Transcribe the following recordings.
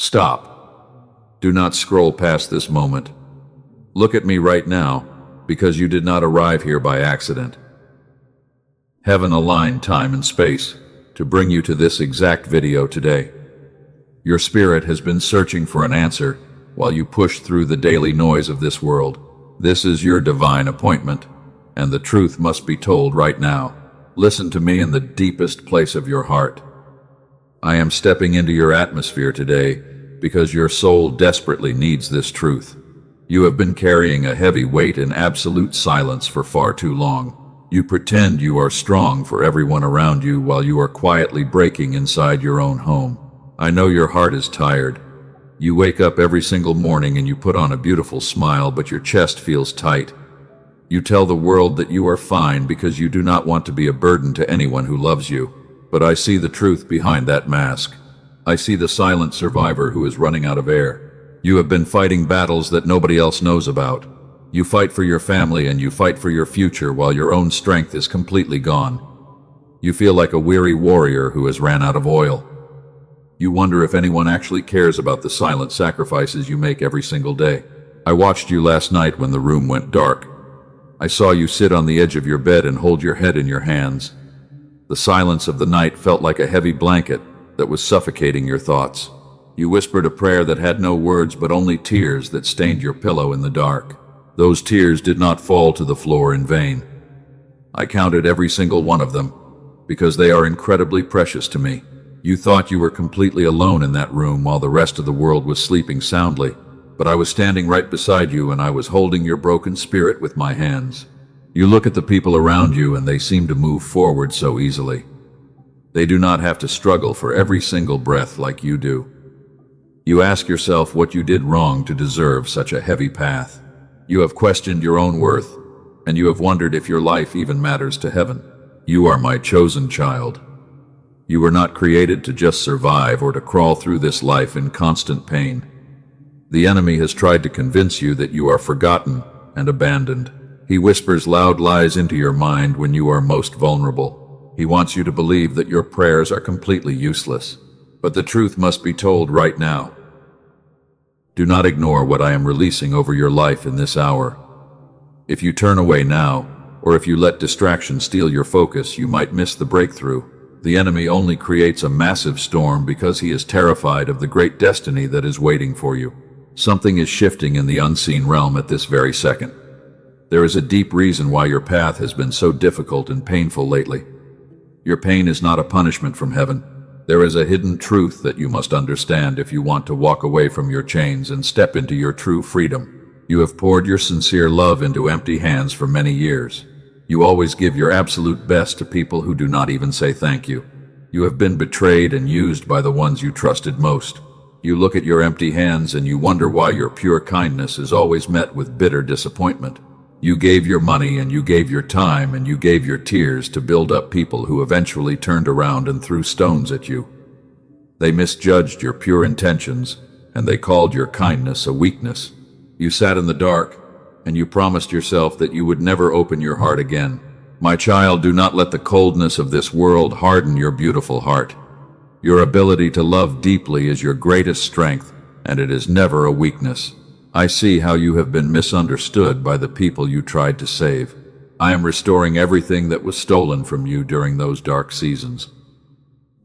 Stop. Do not scroll past this moment. Look at me right now, because you did not arrive here by accident. Heaven aligned time and space to bring you to this exact video today. Your spirit has been searching for an answer while you push through the daily noise of this world. This is your divine appointment, and the truth must be told right now. Listen to me in the deepest place of your heart. I am stepping into your atmosphere today because your soul desperately needs this truth. You have been carrying a heavy weight in absolute silence for far too long. You pretend you are strong for everyone around you while you are quietly breaking inside your own home. I know your heart is tired. You wake up every single morning and you put on a beautiful smile, but your chest feels tight. You tell the world that you are fine because you do not want to be a burden to anyone who loves you. But I see the truth behind that mask. I see the silent survivor who is running out of air. You have been fighting battles that nobody else knows about. You fight for your family and you fight for your future while your own strength is completely gone. You feel like a weary warrior who has ran out of oil. You wonder if anyone actually cares about the silent sacrifices you make every single day. I watched you last night when the room went dark. I saw you sit on the edge of your bed and hold your head in your hands. The silence of the night felt like a heavy blanket that was suffocating your thoughts. You whispered a prayer that had no words but only tears that stained your pillow in the dark. Those tears did not fall to the floor in vain. I counted every single one of them because they are incredibly precious to me. You thought you were completely alone in that room while the rest of the world was sleeping soundly, but I was standing right beside you and I was holding your broken spirit with my hands. You look at the people around you and they seem to move forward so easily. They do not have to struggle for every single breath like you do. You ask yourself what you did wrong to deserve such a heavy path. You have questioned your own worth, and you have wondered if your life even matters to heaven. You are my chosen child. You were not created to just survive or to crawl through this life in constant pain. The enemy has tried to convince you that you are forgotten and abandoned. He whispers loud lies into your mind when you are most vulnerable. He wants you to believe that your prayers are completely useless. But the truth must be told right now. Do not ignore what I am releasing over your life in this hour. If you turn away now, or if you let distraction steal your focus, you might miss the breakthrough. The enemy only creates a massive storm because he is terrified of the great destiny that is waiting for you. Something is shifting in the unseen realm at this very second. There is a deep reason why your path has been so difficult and painful lately. Your pain is not a punishment from heaven. There is a hidden truth that you must understand if you want to walk away from your chains and step into your true freedom. You have poured your sincere love into empty hands for many years. You always give your absolute best to people who do not even say thank you. You have been betrayed and used by the ones you trusted most. You look at your empty hands and you wonder why your pure kindness is always met with bitter disappointment. You gave your money and you gave your time and you gave your tears to build up people who eventually turned around and threw stones at you. They misjudged your pure intentions and they called your kindness a weakness. You sat in the dark and you promised yourself that you would never open your heart again. My child, do not let the coldness of this world harden your beautiful heart. Your ability to love deeply is your greatest strength, and it is never a weakness. I see how you have been misunderstood by the people you tried to save. I am restoring everything that was stolen from you during those dark seasons.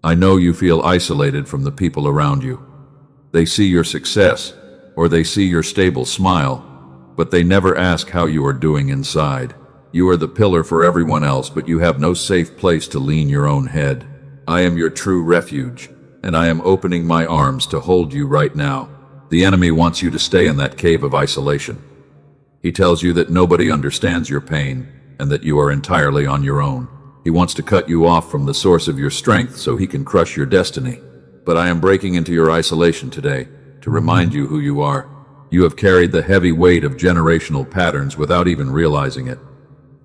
I know you feel isolated from the people around you. They see your success, or they see your stable smile, but they never ask how you are doing inside. You are the pillar for everyone else, but you have no safe place to lean your own head. I am your true refuge, and I am opening my arms to hold you right now. The enemy wants you to stay in that cave of isolation. He tells you that nobody understands your pain and that you are entirely on your own. He wants to cut you off from the source of your strength so he can crush your destiny. But I am breaking into your isolation today to remind you who you are. You have carried the heavy weight of generational patterns without even realizing it.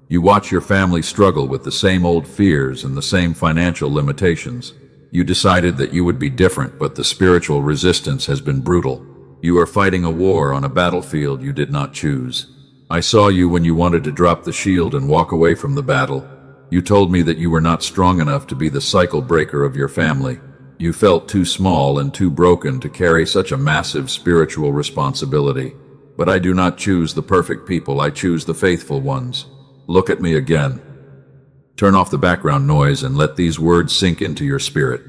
You watch your family struggle with the same old fears and the same financial limitations. You decided that you would be different, but the spiritual resistance has been brutal. You are fighting a war on a battlefield you did not choose. I saw you when you wanted to drop the shield and walk away from the battle. You told me that you were not strong enough to be the cycle breaker of your family. You felt too small and too broken to carry such a massive spiritual responsibility. But I do not choose the perfect people, I choose the faithful ones. Look at me again. Turn off the background noise and let these words sink into your spirit.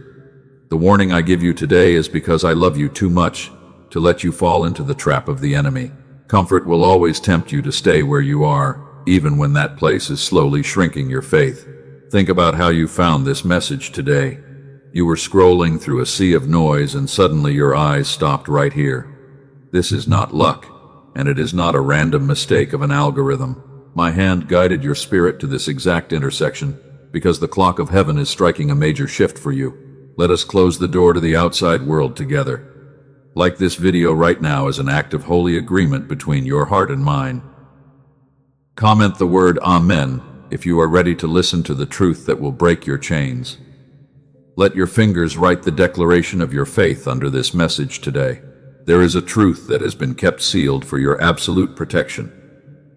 The warning I give you today is because I love you too much to let you fall into the trap of the enemy. Comfort will always tempt you to stay where you are, even when that place is slowly shrinking your faith. Think about how you found this message today. You were scrolling through a sea of noise and suddenly your eyes stopped right here. This is not luck, and it is not a random mistake of an algorithm. My hand guided your spirit to this exact intersection because the clock of heaven is striking a major shift for you. Let us close the door to the outside world together. Like this video right now is an act of holy agreement between your heart and mine. Comment the word Amen if you are ready to listen to the truth that will break your chains. Let your fingers write the declaration of your faith under this message today. There is a truth that has been kept sealed for your absolute protection.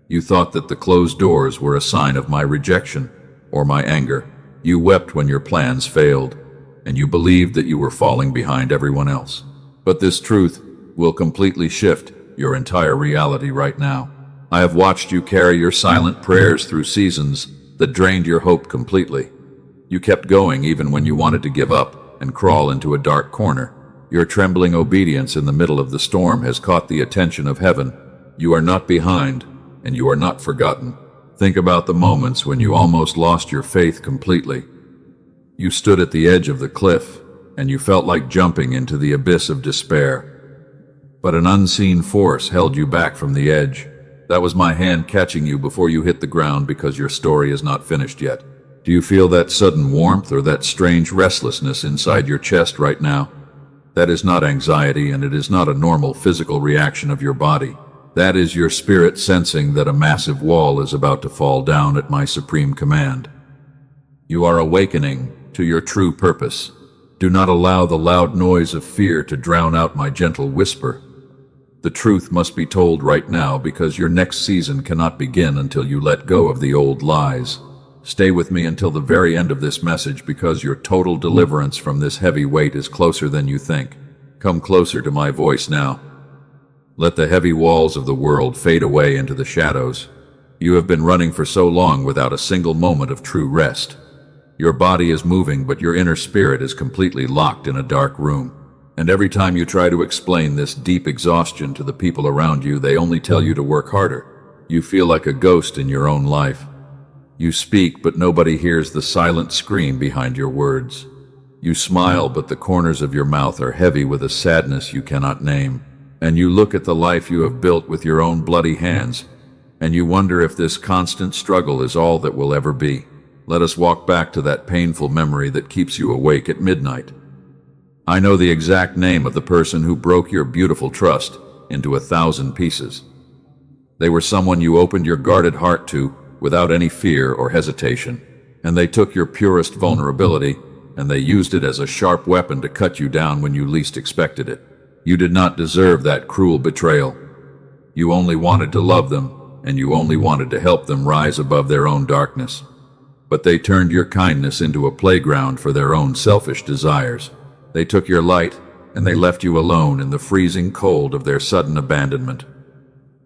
You thought that the closed doors were a sign of my rejection or my anger. You wept when your plans failed, and you believed that you were falling behind everyone else. But this truth will completely shift your entire reality right now. I have watched you carry your silent prayers through seasons that drained your hope completely. You kept going even when you wanted to give up and crawl into a dark corner. Your trembling obedience in the middle of the storm has caught the attention of heaven. You are not behind, and you are not forgotten. Think about the moments when you almost lost your faith completely. You stood at the edge of the cliff, and you felt like jumping into the abyss of despair. But an unseen force held you back from the edge. That was my hand catching you before you hit the ground because your story is not finished yet. Do you feel that sudden warmth or that strange restlessness inside your chest right now? That is not anxiety, and it is not a normal physical reaction of your body. That is your spirit sensing that a massive wall is about to fall down at my supreme command. You are awakening to your true purpose. Do not allow the loud noise of fear to drown out my gentle whisper. The truth must be told right now because your next season cannot begin until you let go of the old lies. Stay with me until the very end of this message because your total deliverance from this heavy weight is closer than you think. Come closer to my voice now. Let the heavy walls of the world fade away into the shadows. You have been running for so long without a single moment of true rest. Your body is moving, but your inner spirit is completely locked in a dark room. And every time you try to explain this deep exhaustion to the people around you, they only tell you to work harder. You feel like a ghost in your own life. You speak, but nobody hears the silent scream behind your words. You smile, but the corners of your mouth are heavy with a sadness you cannot name. And you look at the life you have built with your own bloody hands, and you wonder if this constant struggle is all that will ever be. Let us walk back to that painful memory that keeps you awake at midnight. I know the exact name of the person who broke your beautiful trust into 1,000 pieces. They were someone you opened your guarded heart to without any fear or hesitation, and they took your purest vulnerability and they used it as a sharp weapon to cut you down when you least expected it. You did not deserve that cruel betrayal. You only wanted to love them, and you only wanted to help them rise above their own darkness. But they turned your kindness into a playground for their own selfish desires. They took your light, and they left you alone in the freezing cold of their sudden abandonment.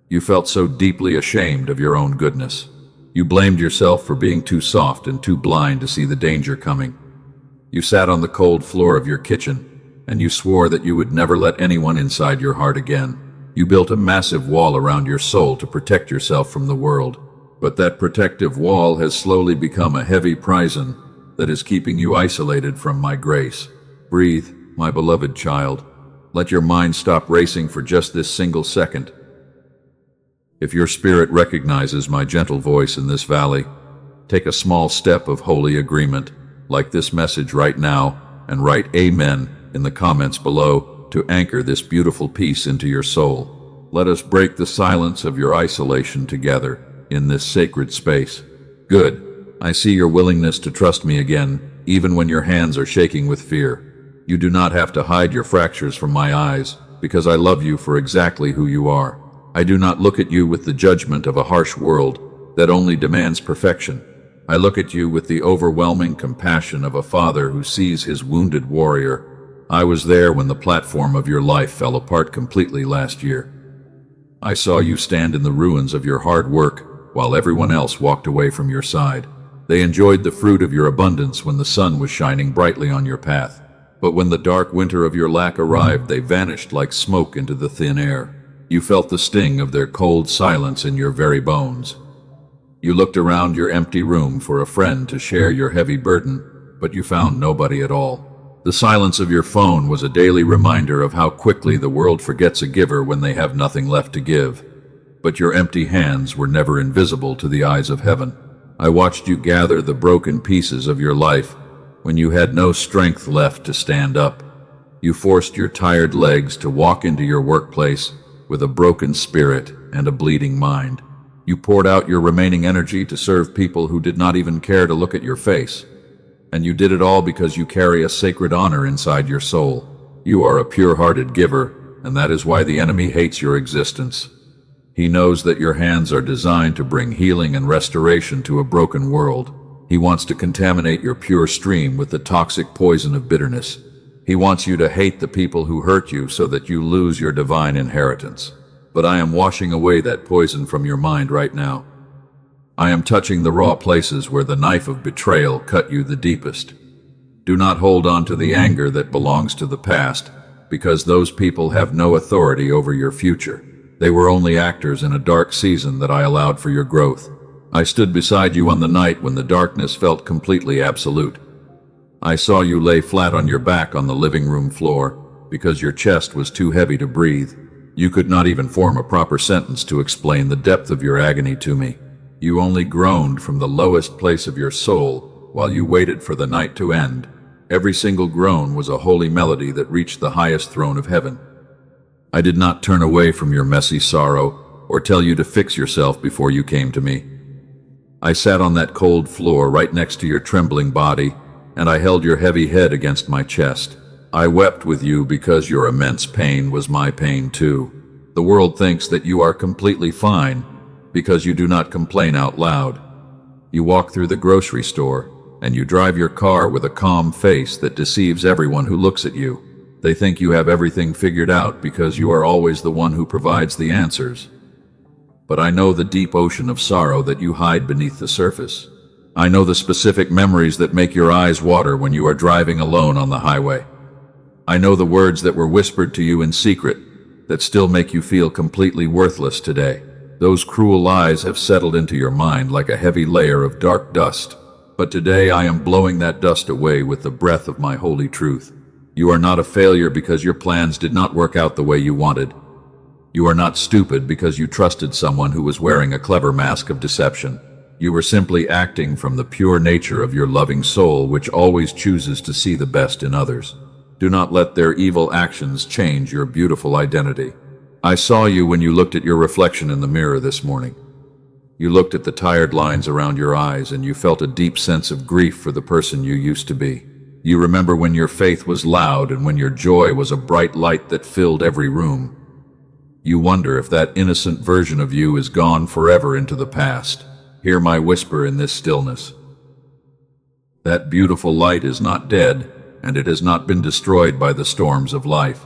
You felt so deeply ashamed of your own goodness. You blamed yourself for being too soft and too blind to see the danger coming. You sat on the cold floor of your kitchen, and you swore that you would never let anyone inside your heart again. You built a massive wall around your soul to protect yourself from the world. But that protective wall has slowly become a heavy prison that is keeping you isolated from my grace. Breathe, my beloved child. Let your mind stop racing for just this single second. If your spirit recognizes my gentle voice in this valley, take a small step of holy agreement, like this message right now, and write Amen in the comments below to anchor this beautiful peace into your soul. Let us break the silence of your isolation together in this sacred space. Good. I see your willingness to trust me again, even when your hands are shaking with fear. You do not have to hide your fractures from my eyes, because I love you for exactly who you are. I do not look at you with the judgment of a harsh world that only demands perfection. I look at you with the overwhelming compassion of a father who sees his wounded warrior I was there when the platform of your life fell apart completely last year. I saw you stand in the ruins of your hard work while everyone else walked away from your side. They enjoyed the fruit of your abundance when the sun was shining brightly on your path. But when the dark winter of your lack arrived, they vanished like smoke into the thin air. You felt the sting of their cold silence in your very bones. You looked around your empty room for a friend to share your heavy burden, but you found nobody at all. The silence of your phone was a daily reminder of how quickly the world forgets a giver when they have nothing left to give. But your empty hands were never invisible to the eyes of heaven. I watched you gather the broken pieces of your life when you had no strength left to stand up. You forced your tired legs to walk into your workplace with a broken spirit and a bleeding mind. You poured out your remaining energy to serve people who did not even care to look at your face. And you did it all because you carry a sacred honor inside your soul. You are a pure-hearted giver, and that is why the enemy hates your existence. He knows that your hands are designed to bring healing and restoration to a broken world. He wants to contaminate your pure stream with the toxic poison of bitterness. He wants you to hate the people who hurt you so that you lose your divine inheritance. But I am washing away that poison from your mind right now. I am touching the raw places where the knife of betrayal cut you the deepest. Do not hold on to the anger that belongs to the past, because those people have no authority over your future. They were only actors in a dark season that I allowed for your growth. I stood beside you on the night when the darkness felt completely absolute. I saw you lay flat on your back on the living room floor because your chest was too heavy to breathe. You could not even form a proper sentence to explain the depth of your agony to me. You only groaned from the lowest place of your soul while you waited for the night to end. Every single groan was a holy melody that reached the highest throne of heaven. I did not turn away from your messy sorrow or tell you to fix yourself before you came to me. I sat on that cold floor right next to your trembling body, and I held your heavy head against my chest. I wept with you because your immense pain was my pain too. The world thinks that you are completely fine because you do not complain out loud. You walk through the grocery store, and you drive your car with a calm face that deceives everyone who looks at you. They think you have everything figured out because you are always the one who provides the answers. But I know the deep ocean of sorrow that you hide beneath the surface. I know the specific memories that make your eyes water when you are driving alone on the highway. I know the words that were whispered to you in secret that still make you feel completely worthless today. Those cruel lies have settled into your mind like a heavy layer of dark dust. But today I am blowing that dust away with the breath of my holy truth. You are not a failure because your plans did not work out the way you wanted. You are not stupid because you trusted someone who was wearing a clever mask of deception. You were simply acting from the pure nature of your loving soul, which always chooses to see the best in others. Do not let their evil actions change your beautiful identity. I saw you when you looked at your reflection in the mirror this morning. You looked at the tired lines around your eyes, and you felt a deep sense of grief for the person you used to be. You remember when your faith was loud and when your joy was a bright light that filled every room. You wonder if that innocent version of you is gone forever into the past. Hear my whisper in this stillness. That beautiful light is not dead, and it has not been destroyed by the storms of life.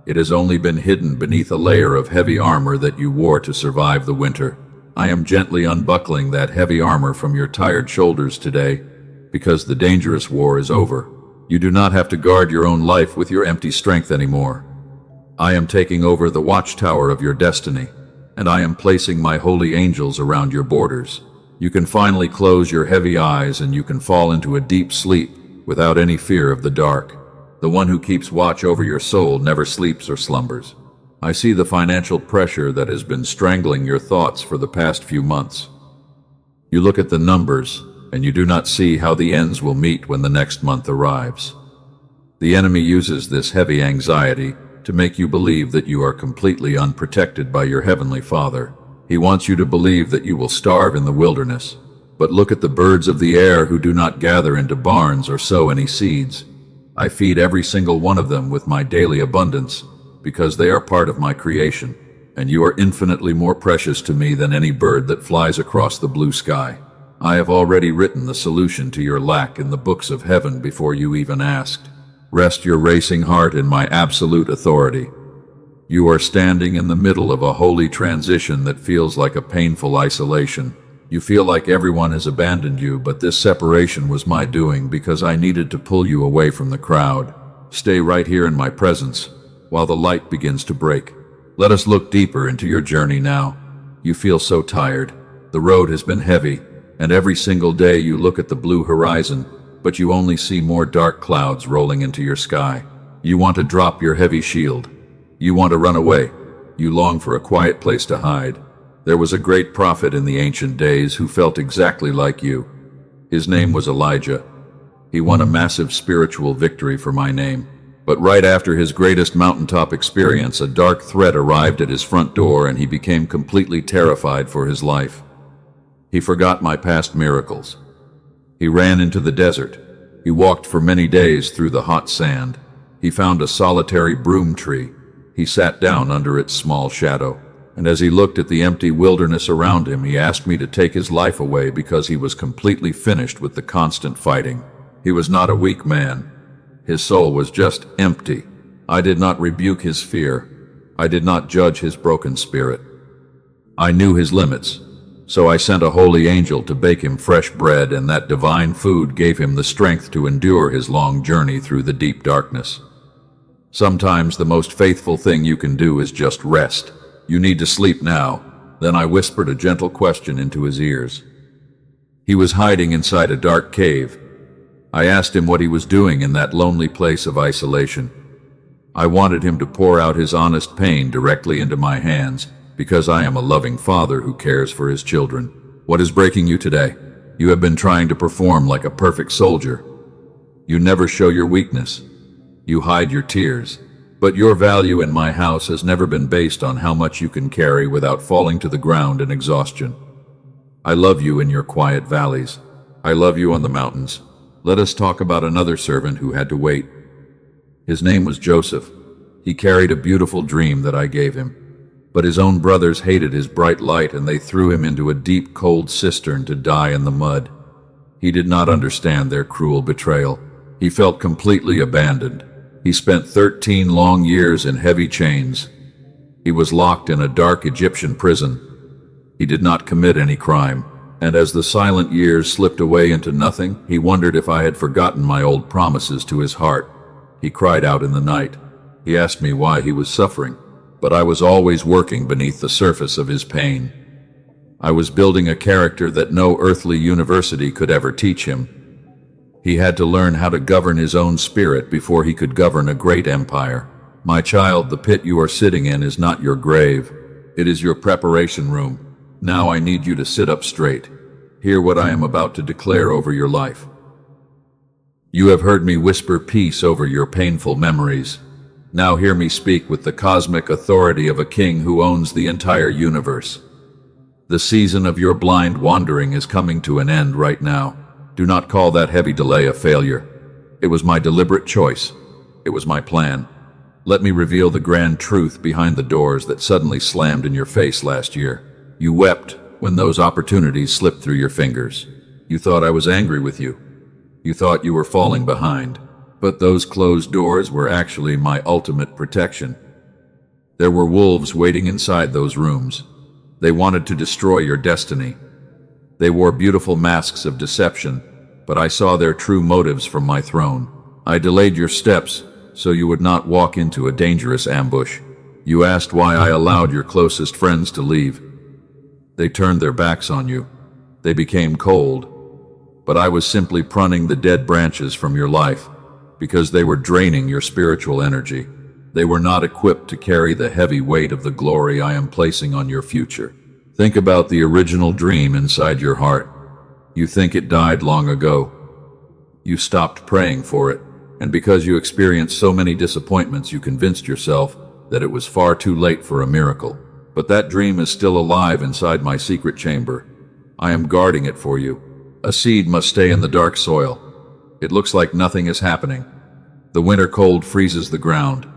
It has only been hidden beneath a layer of heavy armor that you wore to survive the winter. I am gently unbuckling that heavy armor from your tired shoulders today, because the dangerous war is over. You do not have to guard your own life with your empty strength anymore. I am taking over the watchtower of your destiny, and I am placing my holy angels around your borders. You can finally close your heavy eyes and you can fall into a deep sleep without any fear of the dark. The one who keeps watch over your soul never sleeps or slumbers. I see the financial pressure that has been strangling your thoughts for the past few months. You look at the numbers, and you do not see how the ends will meet when the next month arrives. The enemy uses this heavy anxiety to make you believe that you are completely unprotected by your heavenly Father. He wants you to believe that you will starve in the wilderness. But look at the birds of the air who do not gather into barns or sow any seeds. I feed every single one of them with my daily abundance, because they are part of my creation, and you are infinitely more precious to me than any bird that flies across the blue sky. I have already written the solution to your lack in the books of heaven before you even asked. Rest your racing heart in my absolute authority. You are standing in the middle of a holy transition that feels like a painful isolation. You feel like everyone has abandoned you, but this separation was my doing because I needed to pull you away from the crowd. Stay right here in my presence while the light begins to break. Let us look deeper into your journey now. You feel so tired. The road has been heavy, and every single day you look at the blue horizon, but you only see more dark clouds rolling into your sky. You want to drop your heavy shield. You want to run away. You long for a quiet place to hide. There was a great prophet in the ancient days who felt exactly like you. His name was Elijah. He won a massive spiritual victory for my name. But right after his greatest mountaintop experience, a dark threat arrived at his front door and he became completely terrified for his life. He forgot my past miracles. He ran into the desert. He walked for many days through the hot sand. He found a solitary broom tree. He sat down under its small shadow. And as he looked at the empty wilderness around him, he asked me to take his life away because he was completely finished with the constant fighting. He was not a weak man. His soul was just empty. I did not rebuke his fear. I did not judge his broken spirit. I knew his limits, so I sent a holy angel to bake him fresh bread, and that divine food gave him the strength to endure his long journey through the deep darkness. Sometimes the most faithful thing you can do is just rest. You need to sleep now. Then I whispered a gentle question into his ears. He was hiding inside a dark cave. I asked him what he was doing in that lonely place of isolation. I wanted him to pour out his honest pain directly into my hands, because I am a loving father who cares for his children. What is breaking you today? You have been trying to perform like a perfect soldier. You never show your weakness. You hide your tears. But your value in my house has never been based on how much you can carry without falling to the ground in exhaustion. I love you in your quiet valleys. I love you on the mountains. Let us talk about another servant who had to wait. His name was Joseph. He carried a beautiful dream that I gave him. But his own brothers hated his bright light, and they threw him into a deep, cold cistern to die in the mud. He did not understand their cruel betrayal. He felt completely abandoned. He spent 13 long years in heavy chains. He was locked in a dark Egyptian prison. He did not commit any crime, and as the silent years slipped away into nothing, he wondered if I had forgotten my old promises to his heart. He cried out in the night. He asked me why he was suffering, but I was always working beneath the surface of his pain. I was building a character that no earthly university could ever teach him. He had to learn how to govern his own spirit before he could govern a great empire. My child, the pit you are sitting in is not your grave. It is your preparation room. Now I need you to sit up straight. Hear what I am about to declare over your life. You have heard me whisper peace over your painful memories. Now hear me speak with the cosmic authority of a king who owns the entire universe. The season of your blind wandering is coming to an end right now. Do not call that heavy delay a failure. It was my deliberate choice. It was my plan. Let me reveal the grand truth behind the doors that suddenly slammed in your face last year. You wept when those opportunities slipped through your fingers. You thought I was angry with you. You thought you were falling behind. But those closed doors were actually my ultimate protection. There were wolves waiting inside those rooms. They wanted to destroy your destiny. They wore beautiful masks of deception, but I saw their true motives from my throne. I delayed your steps so you would not walk into a dangerous ambush. You asked why I allowed your closest friends to leave. They turned their backs on you. They became cold. But I was simply pruning the dead branches from your life because they were draining your spiritual energy. They were not equipped to carry the heavy weight of the glory I am placing on your future. Think about the original dream inside your heart. You think it died long ago. You stopped praying for it, and because you experienced so many disappointments, you convinced yourself that it was far too late for a miracle. But that dream is still alive inside my secret chamber. I am guarding it for you. A seed must stay in the dark soil. It looks like nothing is happening. The winter cold freezes the ground,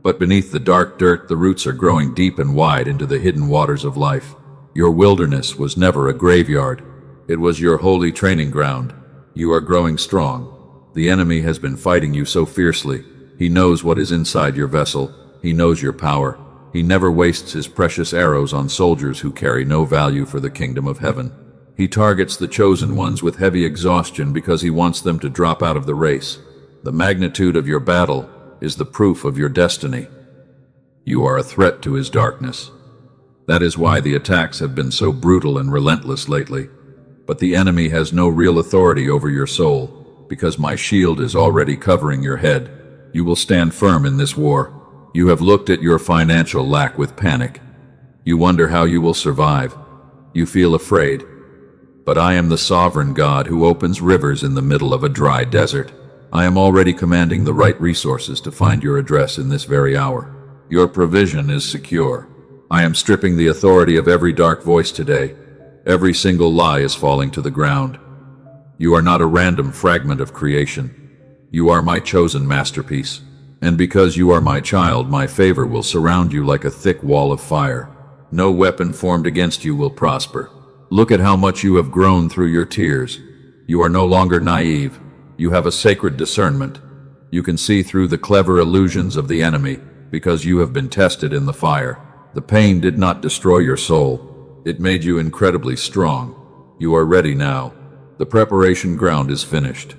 but beneath the dark dirt, the roots are growing deep and wide into the hidden waters of life. Your wilderness was never a graveyard. It was your holy training ground. You are growing strong. The enemy has been fighting you so fiercely. He knows what is inside your vessel. He knows your power. He never wastes his precious arrows on soldiers who carry no value for the kingdom of heaven. He targets the chosen ones with heavy exhaustion because he wants them to drop out of the race. The magnitude of your battle is the proof of your destiny. You are a threat to his darkness. That is why the attacks have been so brutal and relentless lately. But the enemy has no real authority over your soul, because my shield is already covering your head. You will stand firm in this war. You have looked at your financial lack with panic. You wonder how you will survive. You feel afraid. But I am the sovereign God who opens rivers in the middle of a dry desert. I am already commanding the right resources to find your address in this very hour. Your provision is secure. I am stripping the authority of every dark voice today. Every single lie is falling to the ground. You are not a random fragment of creation. You are my chosen masterpiece. And because you are my child, my favor will surround you like a thick wall of fire. No weapon formed against you will prosper. Look at how much you have grown through your tears. You are no longer naive. You have a sacred discernment. You can see through the clever illusions of the enemy because you have been tested in the fire. The pain did not destroy your soul. It made you incredibly strong. You are ready now. The preparation ground is finished.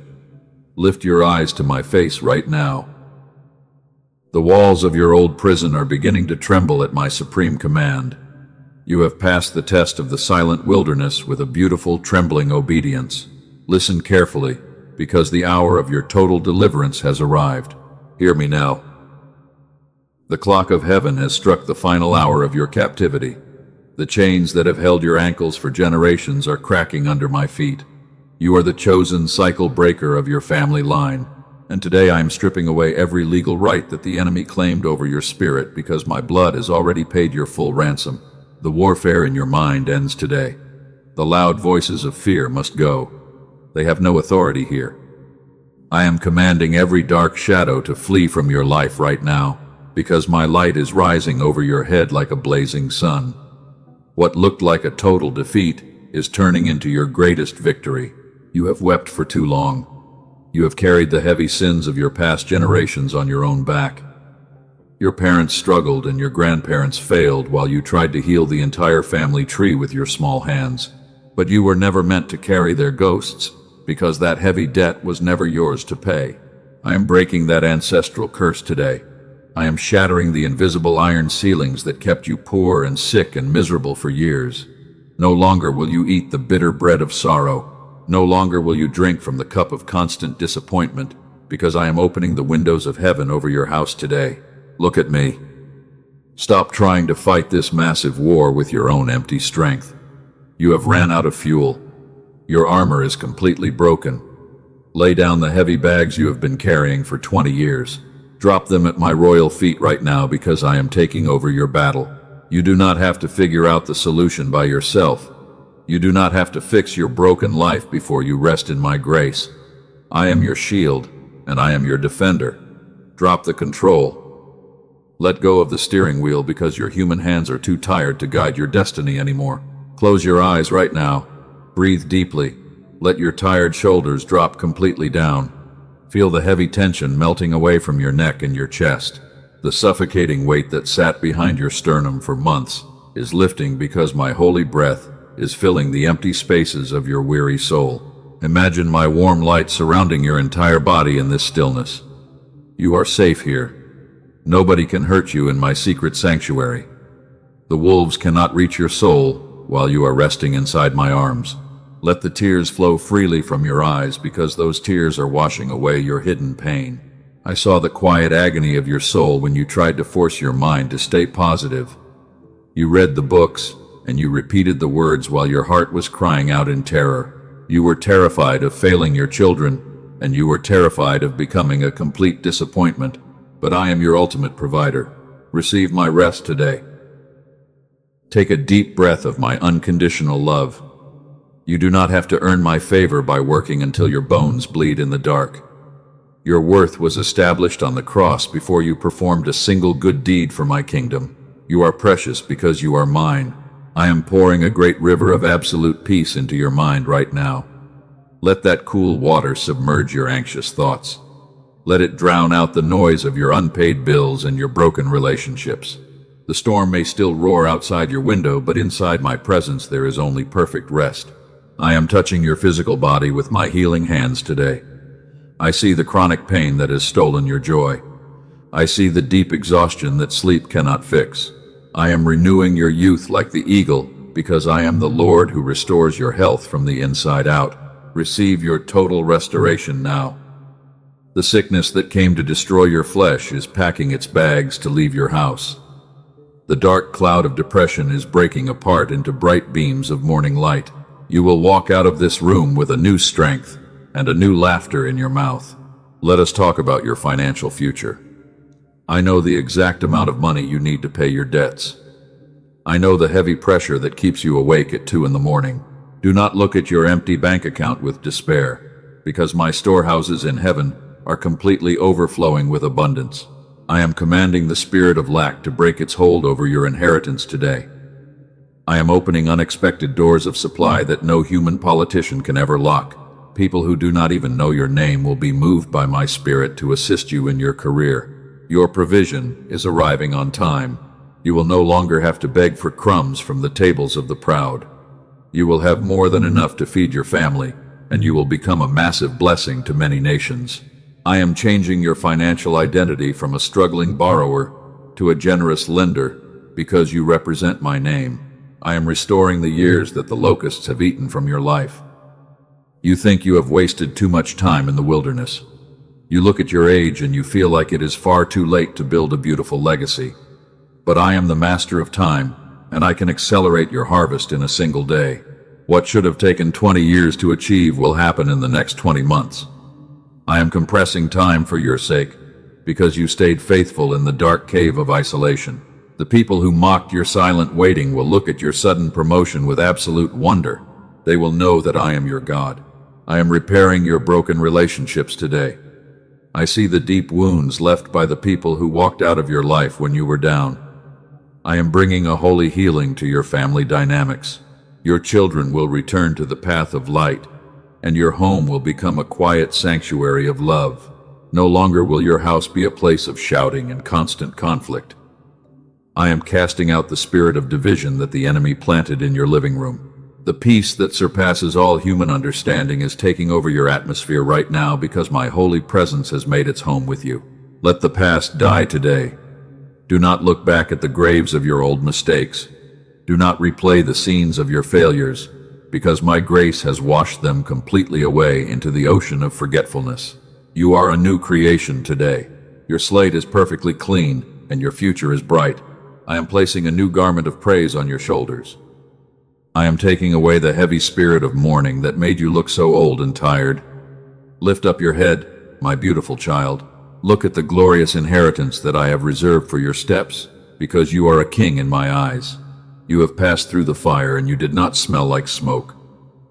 Lift your eyes to my face right now. The walls of your old prison are beginning to tremble at my supreme command. You have passed the test of the silent wilderness with a beautiful, trembling obedience. Listen carefully, because the hour of your total deliverance has arrived. Hear me now. The clock of heaven has struck the final hour of your captivity. The chains that have held your ankles for generations are cracking under my feet. You are the chosen cycle breaker of your family line, and today I am stripping away every legal right that the enemy claimed over your spirit because my blood has already paid your full ransom. The warfare in your mind ends today. The loud voices of fear must go. They have no authority here. I am commanding every dark shadow to flee from your life right now, because my light is rising over your head like a blazing sun. What looked like a total defeat is turning into your greatest victory. You have wept for too long. You have carried the heavy sins of your past generations on your own back. Your parents struggled and your grandparents failed while you tried to heal the entire family tree with your small hands. But you were never meant to carry their ghosts, because that heavy debt was never yours to pay. I am breaking that ancestral curse today. I am shattering the invisible iron ceilings that kept you poor and sick and miserable for years. No longer will you eat the bitter bread of sorrow. No longer will you drink from the cup of constant disappointment, because I am opening the windows of heaven over your house today. Look at me. Stop trying to fight this massive war with your own empty strength. You have ran out of fuel. Your armor is completely broken. Lay down the heavy bags you have been carrying for 20 years. Drop them at my royal feet right now because I am taking over your battle. You do not have to figure out the solution by yourself. You do not have to fix your broken life before you rest in my grace. I am your shield, and I am your defender. Drop the control. Let go of the steering wheel because your human hands are too tired to guide your destiny anymore. Close your eyes right now. Breathe deeply. Let your tired shoulders drop completely down. Feel the heavy tension melting away from your neck and your chest. The suffocating weight that sat behind your sternum for months is lifting because my holy breath is filling the empty spaces of your weary soul. Imagine my warm light surrounding your entire body in this stillness. You are safe here. Nobody can hurt you in my secret sanctuary. The wolves cannot reach your soul while you are resting inside my arms. Let the tears flow freely from your eyes because those tears are washing away your hidden pain. I saw the quiet agony of your soul when you tried to force your mind to stay positive. You read the books and you repeated the words while your heart was crying out in terror. You were terrified of failing your children, and you were terrified of becoming a complete disappointment. But I am your ultimate provider. Receive my rest today. Take a deep breath of my unconditional love. You do not have to earn my favor by working until your bones bleed in the dark. Your worth was established on the cross before you performed a single good deed for my kingdom. You are precious because you are mine. I am pouring a great river of absolute peace into your mind right now. Let that cool water submerge your anxious thoughts. Let it drown out the noise of your unpaid bills and your broken relationships. The storm may still roar outside your window, but inside my presence there is only perfect rest. I am touching your physical body with my healing hands today. I see the chronic pain that has stolen your joy. I see the deep exhaustion that sleep cannot fix. I am renewing your youth like the eagle, because I am the Lord who restores your health from the inside out. Receive your total restoration now. The sickness that came to destroy your flesh is packing its bags to leave your house. The dark cloud of depression is breaking apart into bright beams of morning light. You will walk out of this room with a new strength and a new laughter in your mouth. Let us talk about your financial future. I know the exact amount of money you need to pay your debts. I know the heavy pressure that keeps you awake at 2 in the morning. Do not look at your empty bank account with despair, because my storehouses in heaven are completely overflowing with abundance. I am commanding the spirit of lack to break its hold over your inheritance today. I am opening unexpected doors of supply that no human politician can ever lock. People who do not even know your name will be moved by my spirit to assist you in your career. Your provision is arriving on time. You will no longer have to beg for crumbs from the tables of the proud. You will have more than enough to feed your family, and you will become a massive blessing to many nations. I am changing your financial identity from a struggling borrower to a generous lender because you represent my name. I am restoring the years that the locusts have eaten from your life. You think you have wasted too much time in the wilderness. You look at your age and you feel like it is far too late to build a beautiful legacy. But I am the master of time, and I can accelerate your harvest in a single day. What should have taken 20 years to achieve will happen in the next 20 months. I am compressing time for your sake, because you stayed faithful in the dark cave of isolation. The people who mocked your silent waiting will look at your sudden promotion with absolute wonder. They will know that I am your God. I am repairing your broken relationships today. I see the deep wounds left by the people who walked out of your life when you were down. I am bringing a holy healing to your family dynamics. Your children will return to the path of light, and your home will become a quiet sanctuary of love. No longer will your house be a place of shouting and constant conflict. I am casting out the spirit of division that the enemy planted in your living room. The peace that surpasses all human understanding is taking over your atmosphere right now because my holy presence has made its home with you. Let the past die today. Do not look back at the graves of your old mistakes. Do not replay the scenes of your failures, because my grace has washed them completely away into the ocean of forgetfulness. You are a new creation today. Your slate is perfectly clean, and your future is bright. I am placing a new garment of praise on your shoulders. I am taking away the heavy spirit of mourning that made you look so old and tired. Lift up your head, my beautiful child. Look at the glorious inheritance that I have reserved for your steps, because you are a king in my eyes. You have passed through the fire, and you did not smell like smoke.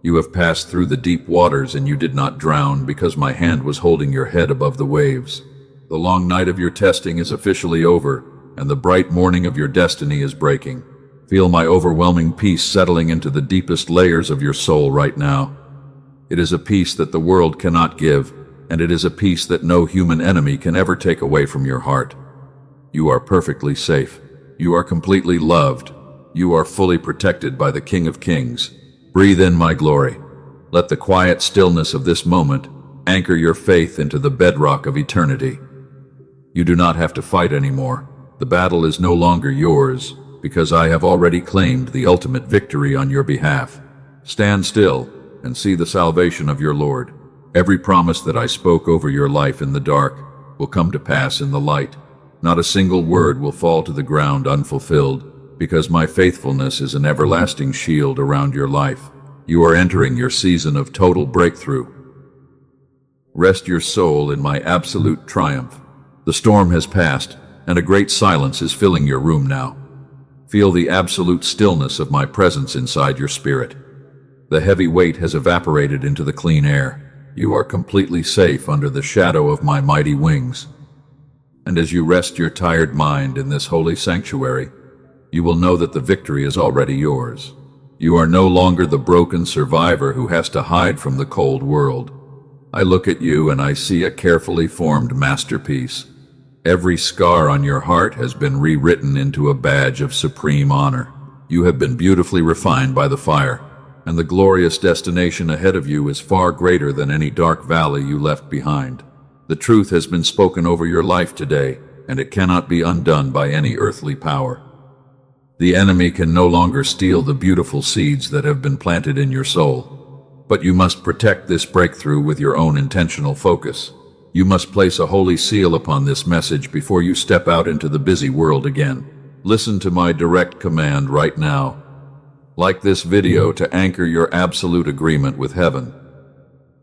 You have passed through the deep waters, and you did not drown, because my hand was holding your head above the waves. The long night of your testing is officially over, and the bright morning of your destiny is breaking. Feel my overwhelming peace settling into the deepest layers of your soul right now. It is a peace that the world cannot give, and it is a peace that no human enemy can ever take away from your heart. You are perfectly safe. You are completely loved. You are fully protected by the King of Kings. Breathe in my glory. Let the quiet stillness of this moment anchor your faith into the bedrock of eternity. You do not have to fight anymore. The battle is no longer yours, because I have already claimed the ultimate victory on your behalf. Stand still and see the salvation of your Lord. Every promise that I spoke over your life in the dark will come to pass in the light. Not a single word will fall to the ground unfulfilled, because my faithfulness is an everlasting shield around your life. You are entering your season of total breakthrough. Rest your soul in my absolute triumph. The storm has passed, and a great silence is filling your room now. Feel the absolute stillness of my presence inside your spirit. The heavy weight has evaporated into the clean air. You are completely safe under the shadow of my mighty wings. And as you rest your tired mind in this holy sanctuary, you will know that the victory is already yours. You are no longer the broken survivor who has to hide from the cold world. I look at you and I see a carefully formed masterpiece. Every scar on your heart has been rewritten into a badge of supreme honor. You have been beautifully refined by the fire, and the glorious destination ahead of you is far greater than any dark valley you left behind. The truth has been spoken over your life today, and it cannot be undone by any earthly power. The enemy can no longer steal the beautiful seeds that have been planted in your soul. But you must protect this breakthrough with your own intentional focus. You must place a holy seal upon this message before you step out into the busy world again. Listen to my direct command right now. Like this video to anchor your absolute agreement with heaven.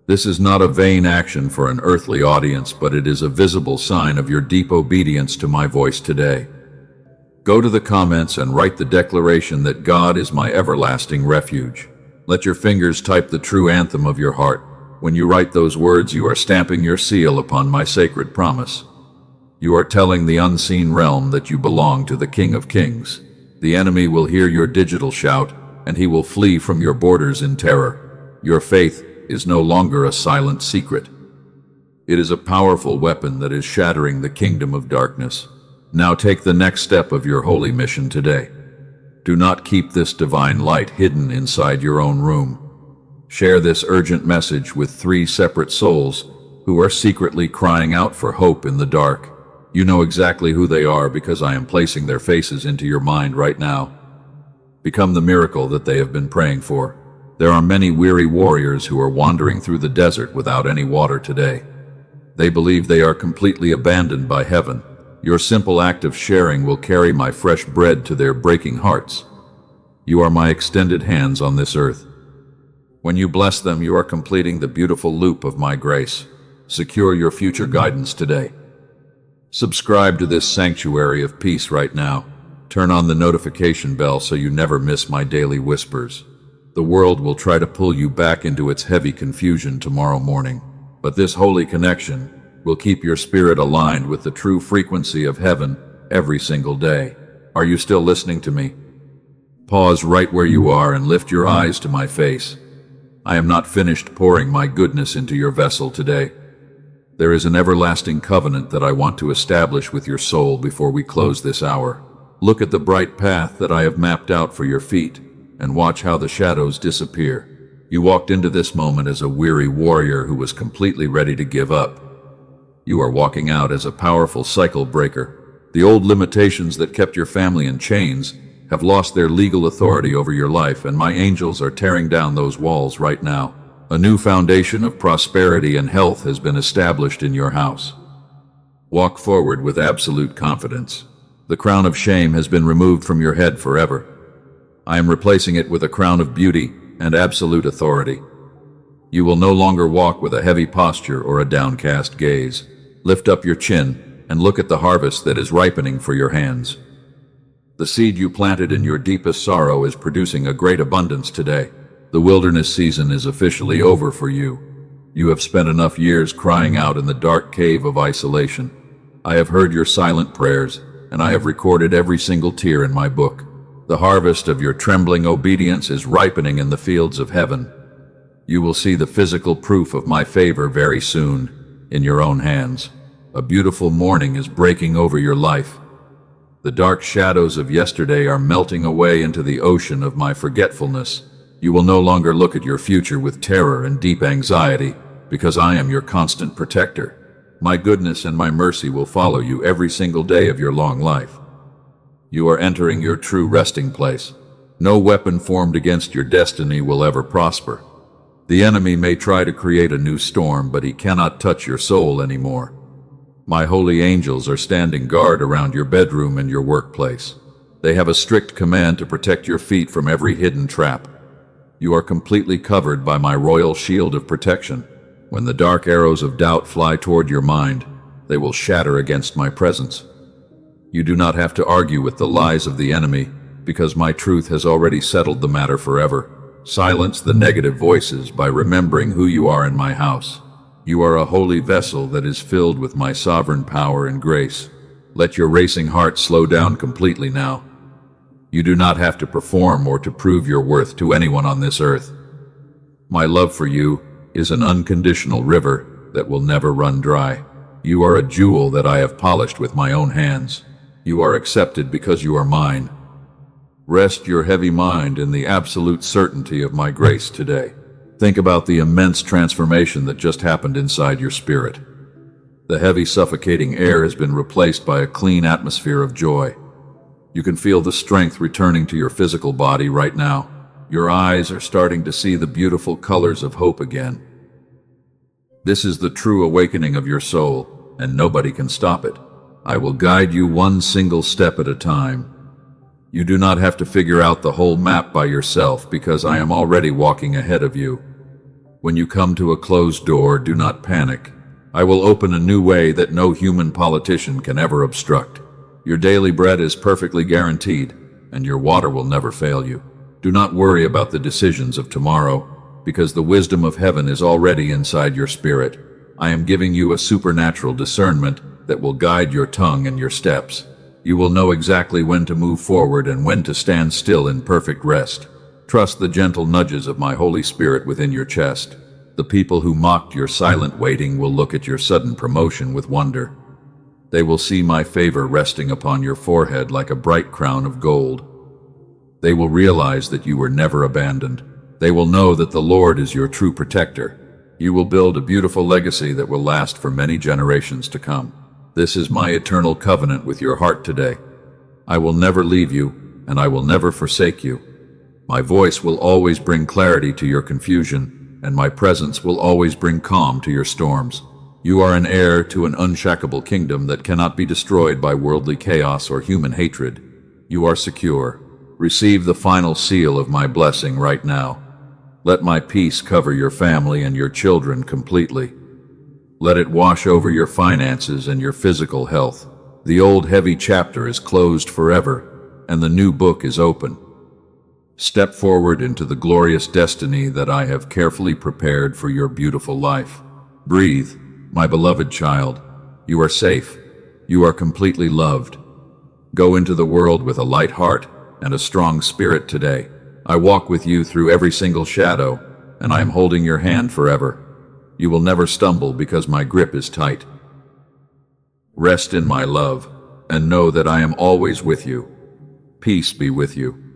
This is not a vain action for an earthly audience, but it is a visible sign of your deep obedience to my voice today. Go to the comments and write the declaration that God is my everlasting refuge. Let your fingers type the true anthem of your heart. When you write those words, you are stamping your seal upon my sacred promise. You are telling the unseen realm that you belong to the King of Kings. The enemy will hear your digital shout, and he will flee from your borders in terror. Your faith is no longer a silent secret. It is a powerful weapon that is shattering the kingdom of darkness. Now take the next step of your holy mission today. Do not keep this divine light hidden inside your own room. Share this urgent message with 3 separate souls who are secretly crying out for hope in the dark. You know exactly who they are because I am placing their faces into your mind right now. Become the miracle that they have been praying for. There are many weary warriors who are wandering through the desert without any water today. They believe they are completely abandoned by heaven. Your simple act of sharing will carry my fresh bread to their breaking hearts. You are my extended hands on this earth. When you bless them, you are completing the beautiful loop of my grace. Secure your future guidance today. Subscribe to this sanctuary of peace right now. Turn on the notification bell so you never miss my daily whispers. The world will try to pull you back into its heavy confusion tomorrow morning, but this holy connection will keep your spirit aligned with the true frequency of heaven every single day. Are you still listening to me? Pause right where you are and lift your eyes to my face. I am not finished pouring my goodness into your vessel today. There is an everlasting covenant that I want to establish with your soul before we close this hour. Look at the bright path that I have mapped out for your feet, and watch how the shadows disappear. You walked into this moment as a weary warrior who was completely ready to give up. You are walking out as a powerful cycle breaker. The old limitations that kept your family in chains have lost their legal authority over your life, and my angels are tearing down those walls right now. A new foundation of prosperity and health has been established in your house. Walk forward with absolute confidence. The crown of shame has been removed from your head forever. I am replacing it with a crown of beauty and absolute authority. You will no longer walk with a heavy posture or a downcast gaze. Lift up your chin and look at the harvest that is ripening for your hands. The seed you planted in your deepest sorrow is producing a great abundance today. The wilderness season is officially over for you. You have spent enough years crying out in the dark cave of isolation. I have heard your silent prayers, and I have recorded every single tear in my book. The harvest of your trembling obedience is ripening in the fields of heaven. You will see the physical proof of my favor very soon, in your own hands. A beautiful morning is breaking over your life. The dark shadows of yesterday are melting away into the ocean of my forgetfulness. You will no longer look at your future with terror and deep anxiety, because I am your constant protector. My goodness and my mercy will follow you every single day of your long life. You are entering your true resting place. No weapon formed against your destiny will ever prosper. The enemy may try to create a new storm, but he cannot touch your soul anymore. My holy angels are standing guard around your bedroom and your workplace. They have a strict command to protect your feet from every hidden trap. You are completely covered by my royal shield of protection. When the dark arrows of doubt fly toward your mind, they will shatter against my presence. You do not have to argue with the lies of the enemy, because my truth has already settled the matter forever. Silence the negative voices by remembering who you are in my house. You are a holy vessel that is filled with my sovereign power and grace. Let your racing heart slow down completely now. You do not have to perform or to prove your worth to anyone on this earth. My love for you is an unconditional river that will never run dry. You are a jewel that I have polished with my own hands. You are accepted because you are mine. Rest your heavy mind in the absolute certainty of my grace today. Think about the immense transformation that just happened inside your spirit. The heavy, suffocating air has been replaced by a clean atmosphere of joy. You can feel the strength returning to your physical body right now. Your eyes are starting to see the beautiful colors of hope again. This is the true awakening of your soul, and nobody can stop it. I will guide you one single step at a time. You do not have to figure out the whole map by yourself because I am already walking ahead of you. When you come to a closed door, do not panic. I will open a new way that no human politician can ever obstruct. Your daily bread is perfectly guaranteed, and your water will never fail you. Do not worry about the decisions of tomorrow, because the wisdom of heaven is already inside your spirit. I am giving you a supernatural discernment that will guide your tongue and your steps. You will know exactly when to move forward and when to stand still in perfect rest. Trust the gentle nudges of my Holy Spirit within your chest. The people who mocked your silent waiting will look at your sudden promotion with wonder. They will see my favor resting upon your forehead like a bright crown of gold. They will realize that you were never abandoned. They will know that the Lord is your true protector. You will build a beautiful legacy that will last for many generations to come. This is my eternal covenant with your heart today. I will never leave you, and I will never forsake you. My voice will always bring clarity to your confusion, and my presence will always bring calm to your storms. You are an heir to an unshakable kingdom that cannot be destroyed by worldly chaos or human hatred. You are secure. Receive the final seal of my blessing right now. Let my peace cover your family and your children completely. Let it wash over your finances and your physical health. The old heavy chapter is closed forever, and the new book is open. Step forward into the glorious destiny that I have carefully prepared for your beautiful life. Breathe, my beloved child. You are safe. You are completely loved. Go into the world with a light heart and a strong spirit today. I walk with you through every single shadow, and I am holding your hand forever. You will never stumble because my grip is tight. Rest in my love, and know that I am always with you. Peace be with you.